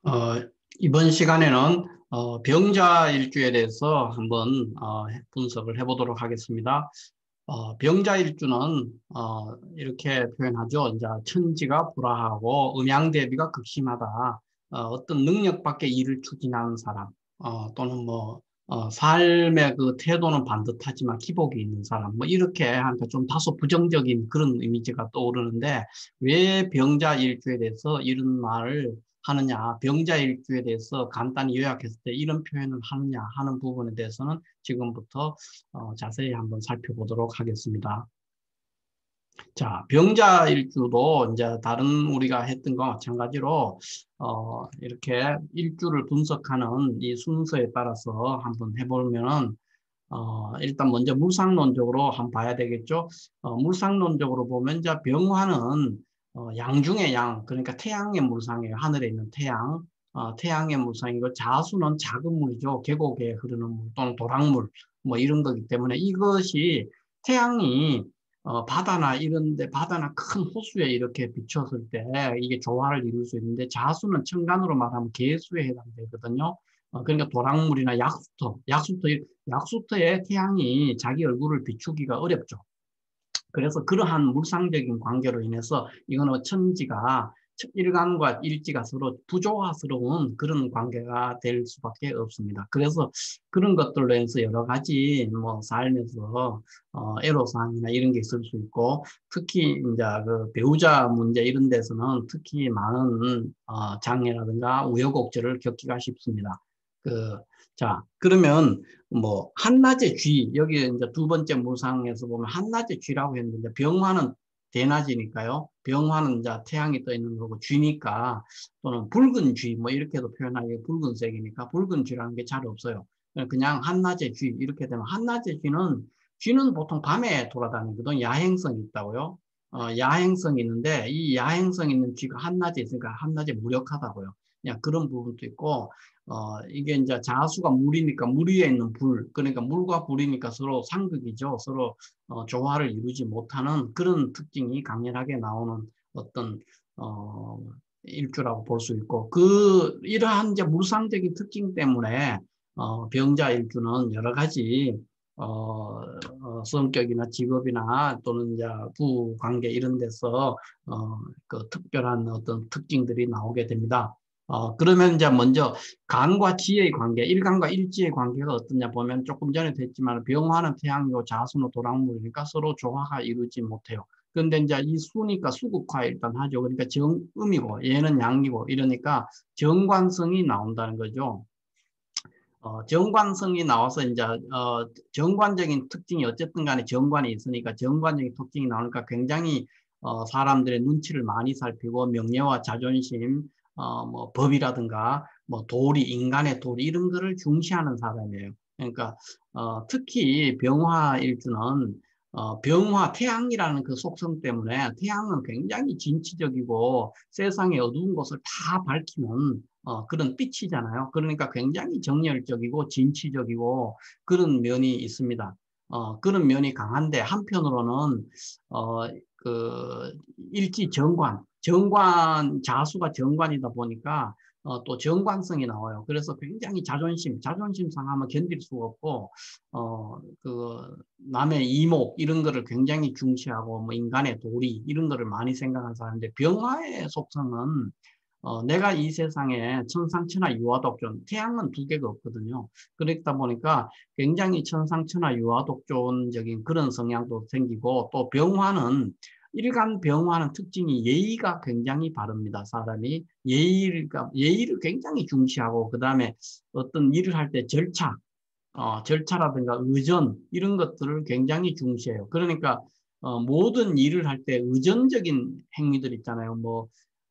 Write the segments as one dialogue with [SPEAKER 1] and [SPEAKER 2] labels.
[SPEAKER 1] 어, 이번 시간에는 병자 일주에 대해서 한번 분석을 해보도록 하겠습니다. 병자 일주는 이렇게 표현하죠. 이제 천지가 불화하고 음양대비가 극심하다. 어떤 능력 밖의 일을 추진하는 사람, 또는 뭐 삶의 그 태도는 반듯하지만 기복이 있는 사람, 뭐 이렇게 하니까 좀 다소 부정적인 그런 이미지가 떠오르는데 왜 병자 일주에 대해서 이런 말을 하느냐, 병자 일주에 대해서 간단히 요약했을 때 이런 표현을 하느냐 하는 부분에 대해서는 지금부터 자세히 한번 살펴보도록 하겠습니다. 자, 병자 일주도 이제 다른 우리가 했던 것과 마찬가지로 이렇게 일주를 분석하는 이 순서에 따라서 한번 해보면은 일단 먼저 물상론적으로 한번 봐야 되겠죠. 물상론적으로 보면 이제 병화는 양 중에 양, 그러니까 태양의 물상이에요. 하늘에 있는 태양. 태양의 물상이고 자수는 작은 물이죠. 계곡에 흐르는 물 또는 도랑물 뭐 이런 거기 때문에 이것이 태양이 바다나 이런데 바다나 큰 호수에 이렇게 비쳤을 때 이게 조화를 이룰 수 있는데 자수는 천간으로 말하면 개수에 해당되거든요. 그러니까 도랑물이나 약수터에 태양이 자기 얼굴을 비추기가 어렵죠. 그래서 그러한 물상적인 관계로 인해서 이거는 천지가 일간과 일지가 서로 부조화스러운 그런 관계가 될 수밖에 없습니다. 그래서 그런 것들로 해서 여러 가지 뭐 삶에서 애로사항이나 이런 게 있을 수 있고 특히 이제 그 배우자 문제 이런 데서는 특히 많은 장애라든가 우여곡절을 겪기가 쉽습니다. 그, 자, 그러면 뭐 한낮의 쥐 여기 이제 두 번째 무상에서 보면 한낮의 쥐라고 했는데 병화는 대낮이니까요. 병화는 이제 태양이 떠 있는 거고 쥐니까 또는 붉은 쥐 뭐 이렇게도 표현하기 붉은색이니까 붉은 쥐라는 게 잘 없어요. 그냥 한낮의 쥐 이렇게 되면 한낮의 쥐는 보통 밤에 돌아다니거든. 야행성이 있다고요. 야행성이 있는데 이 야행성 있는 쥐가 한낮에 있으니까 한낮에 무력하다고요. 그냥 그런 부분도 있고 이게 이제 자수가 물이니까 물 위에 있는 불, 그러니까 물과 불이니까 서로 상극이죠. 서로 조화를 이루지 못하는 그런 특징이 강렬하게 나오는 어떤 어, 일주라고 볼 수 있고, 이러한 이제 물상적인 특징 때문에 병자 일주는 여러 가지 성격이나 직업이나 또는 이제 부부 관계 이런 데서 그 특별한 어떤 특징들이 나오게 됩니다. 그러면 이제 먼저 간과 지의 관계, 일간과 일지의 관계가 어떠냐 보면 조금 전에도 했지만 병화는 태양이고 자수는 도랑물이니까 서로 조화가 이루지 못해요. 그런데 이제 이 수니까 수극화 일단 하죠. 그러니까 정음이고 얘는 양이고 이러니까 정관성이 나온다는 거죠. 정관성이 나와서 이제 정관적인 특징이 어쨌든 간에 정관이 있으니까 정관적인 특징이 나오니까 굉장히 사람들의 눈치를 많이 살피고 명예와 자존심, 뭐 법이라든가 뭐 도리, 인간의 도리 이런 거를 중시하는 사람이에요. 그러니까 특히 병화일주는 병화 태양이라는 그 속성 때문에 태양은 굉장히 진취적이고 세상의 어두운 것을 다 밝히는 그런 빛이잖아요. 그러니까 굉장히 정열적이고 진취적이고 그런 면이 있습니다. 그런 면이 강한데 한편으로는 그 자수가 정관이다 보니까 또 정관성이 나와요. 그래서 굉장히 자존심 상하면 견딜 수가 없고 남의 이목 이런 거를 굉장히 중시하고 뭐 인간의 도리 이런 거를 많이 생각하는 사람인데 병화의 속성은 내가 이 세상에 천상천하 유아독존, 태양은 두 개가 없거든요. 그렇다 보니까 굉장히 천상천하 유아독존적인 그런 성향도 생기고 또 일간 병화는 특징이 예의가 굉장히 바릅니다. 사람이 예의를 굉장히 중시하고 그 다음에 어떤 일을 할 때 절차라든가 의전 이런 것들을 굉장히 중시해요. 그러니까 모든 일을 할 때 의전적인 행위들 있잖아요. 뭐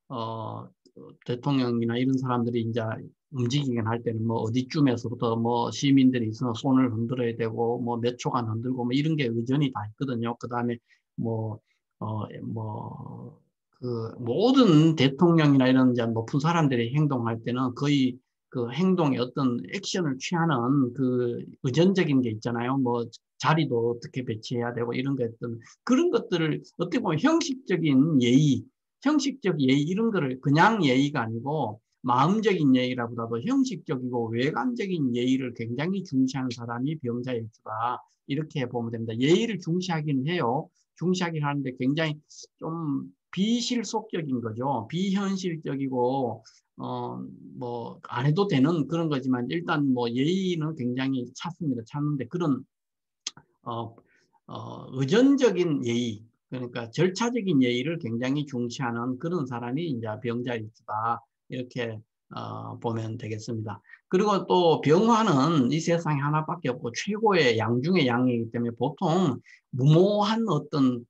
[SPEAKER 1] 어, 대통령이나 이런 사람들이 이제 움직이긴 할 때는 뭐 어디쯤에서부터 뭐 시민들이 있으면 손을 흔들어야 되고 뭐 몇 초간 흔들고 뭐 이런 게 의전이 다 있거든요. 그 다음에 뭐, 그 모든 대통령이나 이런 이제 높은 사람들이 행동할 때는 거의 그 행동에 어떤 액션을 취하는 그 의전적인 게 있잖아요. 뭐 자리도 어떻게 배치해야 되고 이런 게 어떤 그런 것들을 어떻게 보면 형식적 예의 이런 거를 그냥 예의가 아니고 마음적인 예의라보다도 형식적이고 외관적인 예의를 굉장히 중시하는 사람이 병자일주다. 이렇게 보면 됩니다. 예의를 중시하긴 해요. 중시하긴 하는데 굉장히 좀 비실속적인 거죠. 비현실적이고 뭐 안 해도 되는 그런 거지만 일단 뭐 예의는 굉장히 찾습니다. 찾는데 그런 어, 의존적인 예의, 그러니까 절차적인 예의를 굉장히 중시하는 그런 사람이 이제 병자일주다. 이렇게 보면 되겠습니다. 그리고 또 병화는 이 세상에 하나밖에 없고 최고의 양 중의 양이기 때문에 보통 무모한 어떤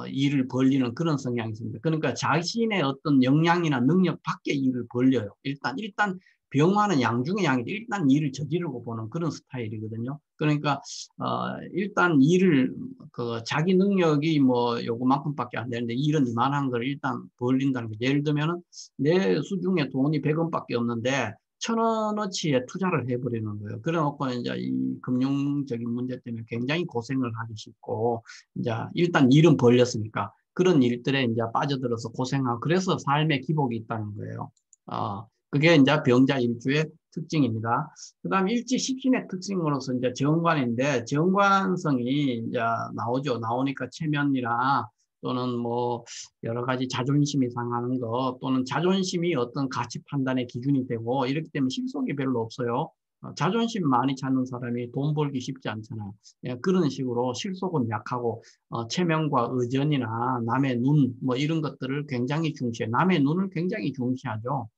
[SPEAKER 1] 일을 벌리는 그런 성향이 있습니다. 그러니까 자신의 어떤 역량이나 능력 밖의 일을 벌려요. 일단 병화는 양 중의 양인데 일단 일을 저지르고 보는 그런 스타일이거든요. 그러니까 일단 일을 자기 능력이 뭐 요거만큼밖에 안 되는데 일은 이만한 걸 일단 벌린다는 거. 예를 들면은 내 수중에 돈이 100원밖에 없는데 1,000원어치에 투자를 해버리는 거예요. 그래놓고 이제 이 금융적인 문제 때문에 굉장히 고생을 하기 쉽고 이제 일단 일은 벌렸으니까 그런 일들에 이제 빠져들어서 고생하고 그래서 삶의 기복이 있다는 거예요. 그게 이제 병자일주의 특징입니다. 그 다음 일지 식신의 특징으로서 이제 정관인데 정관성이 이제 나오죠. 나오니까 체면이나 또는 뭐 여러 가지 자존심이 상하는 거 또는 자존심이 어떤 가치 판단의 기준이 되고 이렇기 때문에 실속이 별로 없어요. 자존심 많이 찾는 사람이 돈 벌기 쉽지 않잖아요. 예, 그런 식으로 실속은 약하고 체면과 의전이나 남의 눈 뭐 이런 것들을 굉장히 중시해요. 남의 눈을 굉장히 중시하죠.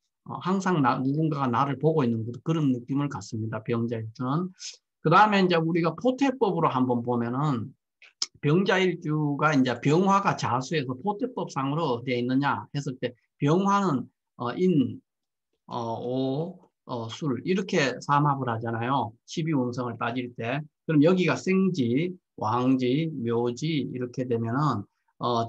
[SPEAKER 1] 항상 누군가가 나를 보고 있는 그런 느낌을 갖습니다. 병자일주는. 그 다음에 이제 우리가 포태법으로 한번 보면은 병자일주가 이제 병화가 자수해서 포태법상으로 어디에 있느냐 했을 때 병화는 인, 오, 술 이렇게 삼합을 하잖아요. 12운성을 따질 때. 그럼 여기가 생지, 왕지, 묘지 이렇게 되면은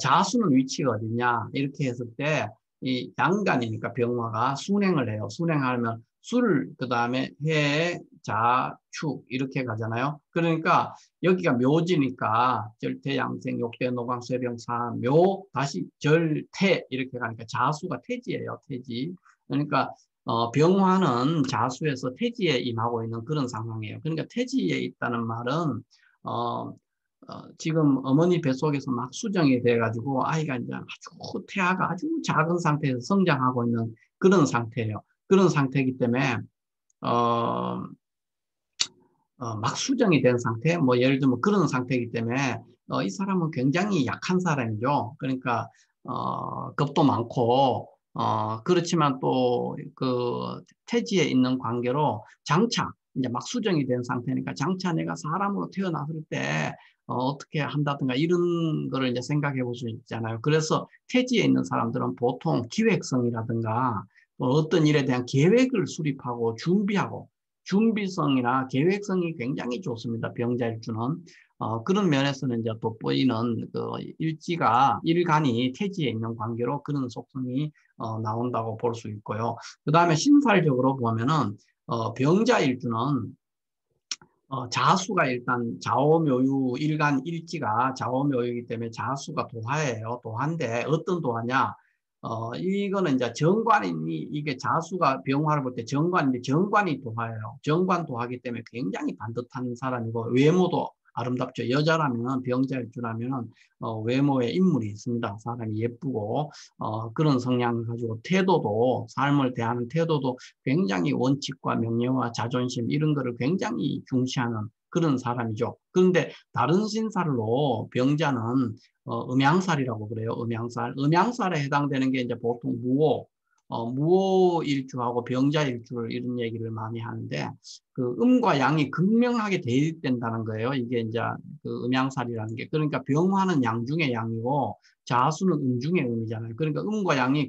[SPEAKER 1] 자수는 위치가 어디냐 이렇게 했을 때 이 양간이니까 병화가 순행을 해요. 순행하면 술, 그 다음에 해, 자, 축 이렇게 가잖아요. 그러니까 여기가 묘지니까 절태, 양생, 욕대, 노강, 쇠병, 사, 묘, 다시 절, 태 이렇게 가니까 자수가 태지예요. 태지. 그러니까 병화는 자수에서 태지에 임하고 있는 그런 상황이에요. 그러니까 태지에 있다는 말은 지금 어머니 뱃속에서 막 수정이 돼가지고 아이가 이제 아주 태아가 아주 작은 상태에서 성장하고 있는 그런 상태예요. 그런 상태이기 때문에 어, 막 수정이 된 상태, 뭐 예를 들면 그런 상태이기 때문에 이 사람은 굉장히 약한 사람이죠. 그러니까 겁도 많고 그렇지만 또 그 태지에 있는 관계로 장차 이제 막 수정이 된 상태니까 장차 내가 사람으로 태어났을 때 어떻게 한다든가 이런 거를 이제 생각해 볼 수 있잖아요. 그래서 태지에 있는 사람들은 보통 기획성이라든가 또 어떤 일에 대한 계획을 수립하고 준비하고 준비성이나 계획성이 굉장히 좋습니다. 병자일주는. 그런 면에서는 이제 돋보이는 그 일지가, 일간이 태지에 있는 관계로 그런 속성이 나온다고 볼 수 있고요. 그 다음에 신살적으로 보면은, 병자일주는 자수가 일단 좌오묘유 일간 일지가 좌오묘유이기 때문에 자수가 도화예요. 도화인데 어떤 도화냐? 이거는 이제 정관이 이게 자수가 병화를 볼 때 정관인데 정관이 도화예요. 정관 도화기 때문에 굉장히 반듯한 사람이고 외모도 아름답죠. 여자라면 병자일주라면 외모에 인물이 있습니다. 사람이 예쁘고 그런 성향을 가지고 태도도 삶을 대하는 태도도 굉장히 원칙과 명예와 자존심 이런 거를 굉장히 중시하는 그런 사람이죠. 그런데 다른 신살로 병자는 음양살이라고 그래요. 음양살. 음양살에 해당되는 게 이제 보통 무오, 무오일주하고 병자일주 이런 얘기를 많이 하는데 그 음과 양이 극명하게 대립된다는 거예요. 이게 이제 그 음양살이라는 게. 그러니까 병화는 양 중의 양이고 자수는 음 중의 음이잖아요. 그러니까 음과 양이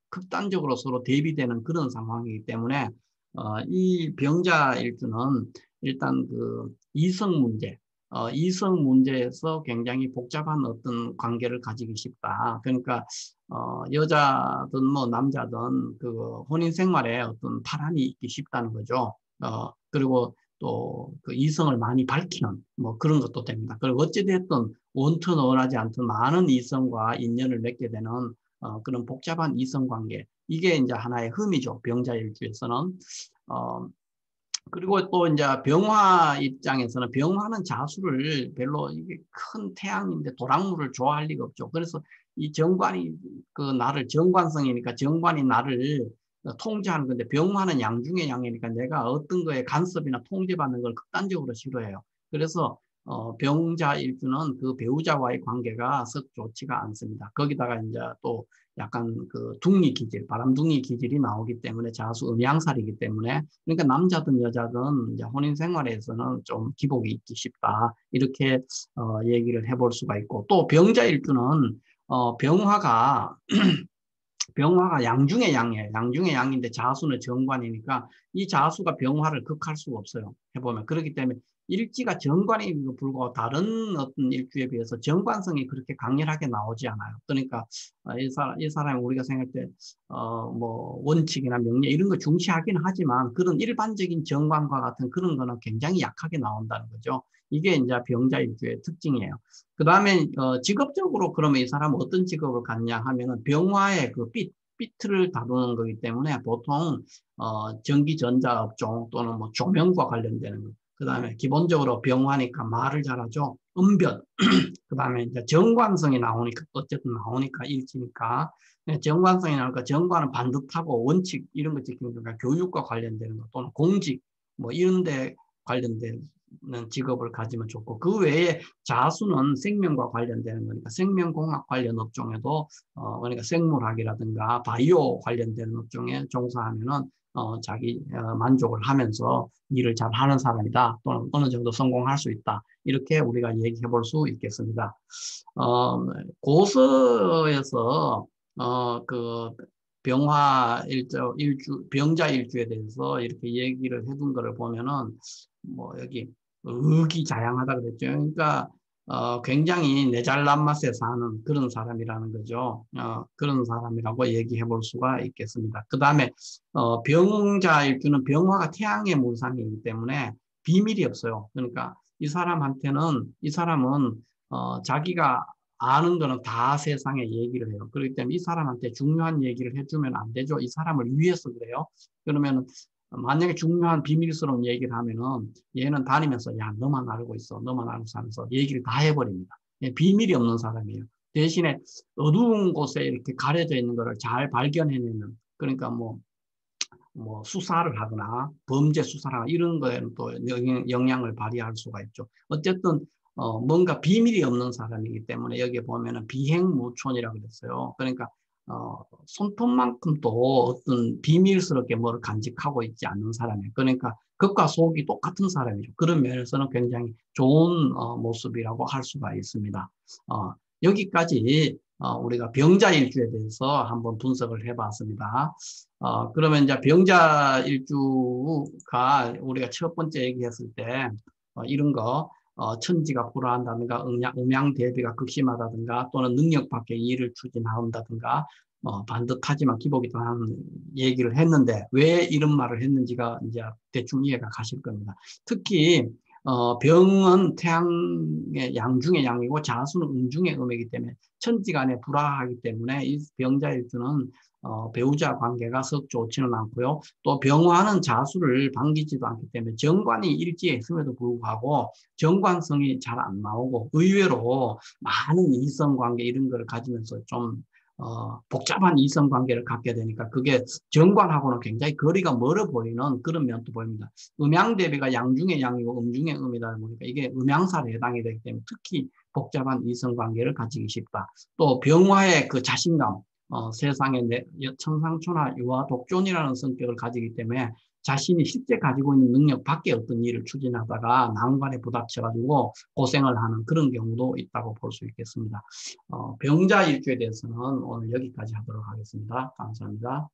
[SPEAKER 1] 극단적으로 서로 대비되는 그런 상황이기 때문에 이 병자일주는 일단 그 이성 문제, 이성 문제에서 굉장히 복잡한 어떤 관계를 가지기 쉽다. 그러니까 여자든 뭐 남자든 그 혼인 생활에 어떤 파란이 있기 쉽다는 거죠. 그리고 또 그 이성을 많이 밝히는 뭐 그런 것도 됩니다. 그리고 어찌됐든 원튼 원하지 않든 많은 이성과 인연을 맺게 되는 그런 복잡한 이성 관계 이게 이제 하나의 흠이죠. 병자일주에서는. 그리고 또 이제 병화 입장에서는 병화는 자수를 별로 이게 큰 태양인데 도락물을 좋아할 리가 없죠. 그래서 이 정관이 그 나를 정관성이니까 정관이 나를 통제하는 건데 병화는 양중의 양이니까 내가 어떤 거에 간섭이나 통제받는 걸 극단적으로 싫어해요. 그래서 병자일주는 그 배우자와의 관계가 썩 좋지가 않습니다. 거기다가 이제 또 약간 그 둥이 기질, 바람둥이 기질이 나오기 때문에 자수 음양살이기 때문에 그러니까 남자든 여자든 이제 혼인 생활에서는 좀 기복이 있기 쉽다. 이렇게 얘기를 해볼 수가 있고 또 병자일주는 병화가 양중의 양이에요. 양중의 양인데 자수는 정관이니까 이 자수가 병화를 극할 수가 없어요. 해보면. 그렇기 때문에 일지가 정관임에도 불구하고 다른 어떤 일주에 비해서 정관성이 그렇게 강렬하게 나오지 않아요. 그러니까 이 사람이 우리가 생각할 때 뭐 원칙이나 명예 이런 거 중시하긴 하지만 그런 일반적인 정관과 같은 그런 거는 굉장히 약하게 나온다는 거죠. 이게 이제 병자일주의 특징이에요. 그 다음에 직업적으로 그러면 이 사람은 어떤 직업을 갖냐 하면은 병화의 그 비트를 다루는 거기 때문에 보통 전기전자 업종 또는 뭐 조명과 관련되는 거. 그 다음에 기본적으로 병화니까 말을 잘하죠. 은변. 그 다음에 이제 정관성이 나오니까 어쨌든 나오니까 일지니까 정관성이 나오니까 정관은 반듯하고 원칙 이런 거 지키는 거니까 교육과 관련되는 거 또는 공직 뭐 이런 데 관련된 직업을 가지면 좋고 그 외에 자수는 생명과 관련되는 거니까 생명공학 관련 업종에도 그러니까 생물학이라든가 바이오 관련되는 업종에 종사하면은 자기 만족을 하면서 일을 잘 하는 사람이다 또는 어느 정도 성공할 수 있다 이렇게 우리가 얘기해 볼 수 있겠습니다. 고서에서 그 병자 일주에 대해서 이렇게 얘기를 해둔 거를 보면은 뭐 여기 의기자양하다 그랬죠. 그러니까 굉장히 내 잘난 맛에 사는 그런 사람이라는 거죠. 그런 사람이라고 얘기해 볼 수가 있겠습니다. 그 다음에 병자일주는 병화가 태양의 물상이기 때문에 비밀이 없어요. 그러니까 이 사람은 자기가 아는 거는 다 세상에 얘기를 해요. 그렇기 때문에 이 사람한테 중요한 얘기를 해주면 안 되죠. 이 사람을 위해서 그래요. 그러면 만약에 중요한 비밀스러운 얘기를 하면은 얘는 다니면서 야 너만 알고 있어. 너만 알고 하면서 얘기를 다 해버립니다. 비밀이 없는 사람이에요. 대신에 어두운 곳에 이렇게 가려져 있는 거를 잘 발견해내는 그러니까 뭐 수사를 하거나 범죄 수사를 하거나 이런 거에는 또 영향을 발휘할 수가 있죠. 어쨌든 뭔가 비밀이 없는 사람이기 때문에 여기에 보면은 비행무촌이라고 그랬어요. 그러니까 손톱만큼 또 어떤 비밀스럽게 뭐를 간직하고 있지 않는 사람이에요. 그러니까 겉과 속이 똑같은 사람이죠. 그런 면에서는 굉장히 좋은 모습이라고 할 수가 있습니다. 여기까지 우리가 병자일주에 대해서 한번 분석을 해봤습니다. 그러면 이제 병자일주가 우리가 첫 번째 얘기했을 때 이런 거 천지가 불화한다든가 음양대비가 극심하다든가 또는 능력 밖의 일을 추진한다든가 반듯하지만 기복이 더하는 얘기를 했는데 왜 이런 말을 했는지가 이제 대충 이해가 가실 겁니다. 특히 병은 태양의 양중의 양이고 자수는 음중의 음이기 때문에 천지간에 불화하기 때문에 이 병자일주는 배우자 관계가 썩 좋지는 않고요. 또 병화는 자수를 반기지도 않기 때문에 정관이 일지에 있음에도 불구하고 정관성이 잘 안 나오고 의외로 많은 이성관계 이런 걸 가지면서 좀 복잡한 이성관계를 갖게 되니까 그게 정관하고는 굉장히 거리가 멀어 보이는 그런 면도 보입니다. 음양대비가 양중의 양이고 음중의 음이다 보니까 이게 음양살에 해당이 되기 때문에 특히 복잡한 이성관계를 가지기 쉽다. 또 병화의 그 자신감 세상에 청상초나 유아 독존이라는 성격을 가지기 때문에 자신이 실제 가지고 있는 능력 밖에 어떤 일을 추진하다가 난관에 부닥쳐가지고 고생을 하는 그런 경우도 있다고 볼 수 있겠습니다. 병자일주에 대해서는 오늘 여기까지 하도록 하겠습니다. 감사합니다.